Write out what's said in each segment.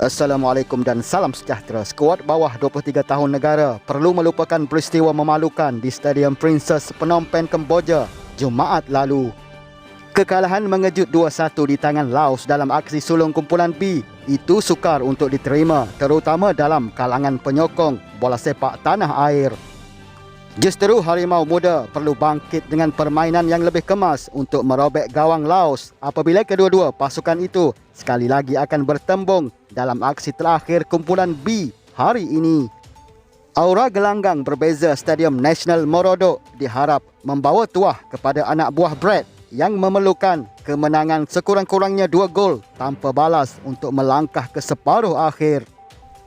Assalamualaikum dan salam sejahtera. Skuad bawah 23 tahun negara perlu melupakan peristiwa memalukan di Stadium Princess Phnom Penh, Kemboja Jumaat lalu. Kekalahan mengejut 2-1 di tangan Laos dalam aksi sulung kumpulan B itu sukar untuk diterima, terutama dalam kalangan penyokong bola sepak tanah air. Justeru Harimau Muda perlu bangkit dengan permainan yang lebih kemas untuk merobek gawang Laos apabila kedua-dua pasukan itu sekali lagi akan bertembung dalam aksi terakhir kumpulan B hari ini. Aura gelanggang berbeza Stadium Nasional Morodok diharap membawa tuah kepada anak buah Brad yang memerlukan kemenangan sekurang-kurangnya 2 gol tanpa balas untuk melangkah ke separuh akhir.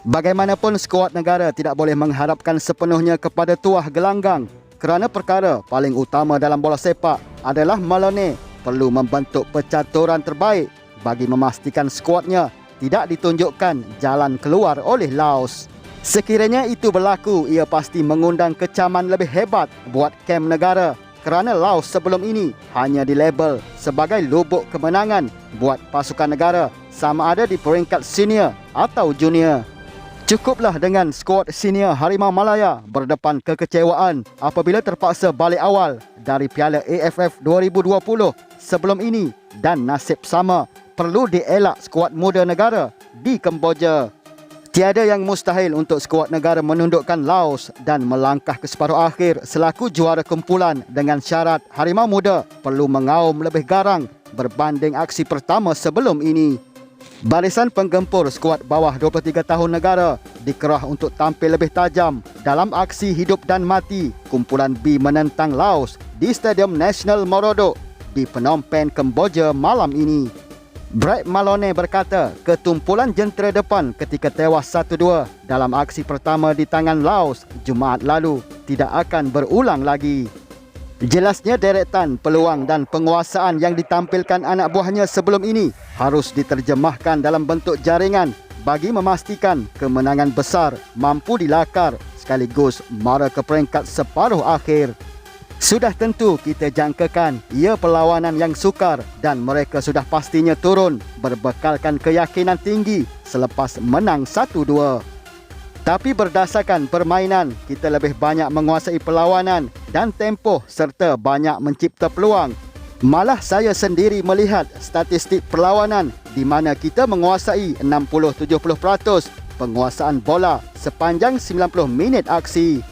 Bagaimanapun, skuad negara tidak boleh mengharapkan sepenuhnya kepada tuah gelanggang kerana perkara paling utama dalam bola sepak adalah Malone perlu membentuk pencaturan terbaik bagi memastikan skuadnya tidak ditunjukkan jalan keluar oleh Laos. Sekiranya itu berlaku, ia pasti mengundang kecaman lebih hebat buat kem negara kerana Laos sebelum ini hanya dilabel sebagai lubuk kemenangan buat pasukan negara sama ada di peringkat senior atau junior. Cukuplah dengan skuad senior Harimau Malaya berdepan kekecewaan apabila terpaksa balik awal dari Piala AFF 2020 sebelum ini, dan nasib sama perlu dielak skuad muda negara di Kemboja. Tiada yang mustahil untuk skuad negara menundukkan Laos dan melangkah ke separuh akhir selaku juara kumpulan dengan syarat Harimau Muda perlu mengaum lebih garang berbanding aksi pertama sebelum ini. Barisan penggempur skuad bawah 23 tahun negara dikerah untuk tampil lebih tajam dalam aksi hidup dan mati kumpulan B menentang Laos di Stadium Nasional Morodok di Phnom Penh, Kemboja malam ini. Brad Malone berkata ketumpulan jentera depan ketika tewas 1-2 dalam aksi pertama di tangan Laos Jumaat lalu tidak akan berulang lagi. Jelasnya deretan peluang dan penguasaan yang ditampilkan anak buahnya sebelum ini harus diterjemahkan dalam bentuk jaringan bagi memastikan kemenangan besar mampu dilakar sekaligus mara ke peringkat separuh akhir. Sudah tentu kita jangkakan ia perlawanan yang sukar dan mereka sudah pastinya turun berbekalkan keyakinan tinggi selepas menang 1-2. Tapi berdasarkan permainan, kita lebih banyak menguasai perlawanan dan tempoh serta banyak mencipta peluang. Malah saya sendiri melihat statistik perlawanan di mana kita menguasai 60-70% penguasaan bola sepanjang 90 minit aksi.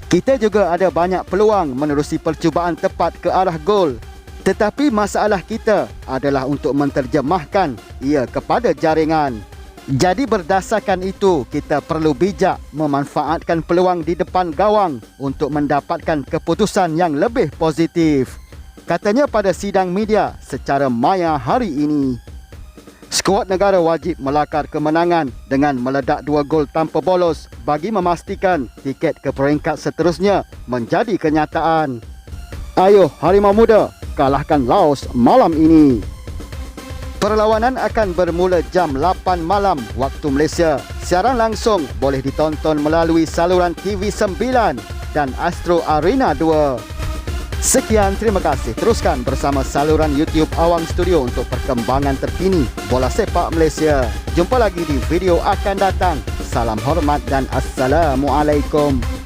Kita juga ada banyak peluang menerusi percubaan tepat ke arah gol. Tetapi masalah kita adalah untuk menterjemahkan ia kepada jaringan. Jadi berdasarkan itu, kita perlu bijak memanfaatkan peluang di depan gawang untuk mendapatkan keputusan yang lebih positif. Katanya pada sidang media secara maya hari ini. Skuad negara wajib melakar kemenangan dengan meledak 2 gol tanpa bolos bagi memastikan tiket ke peringkat seterusnya menjadi kenyataan. Ayo Harimau Muda, kalahkan Laos malam ini. Perlawanan akan bermula jam 8 malam waktu Malaysia. Siaran langsung boleh ditonton melalui saluran TV 9 dan Astro Arena 2. Sekian, terima kasih. Teruskan bersama saluran YouTube Awang Studio untuk perkembangan terkini bola sepak Malaysia. Jumpa lagi di video akan datang. Salam hormat dan Assalamualaikum.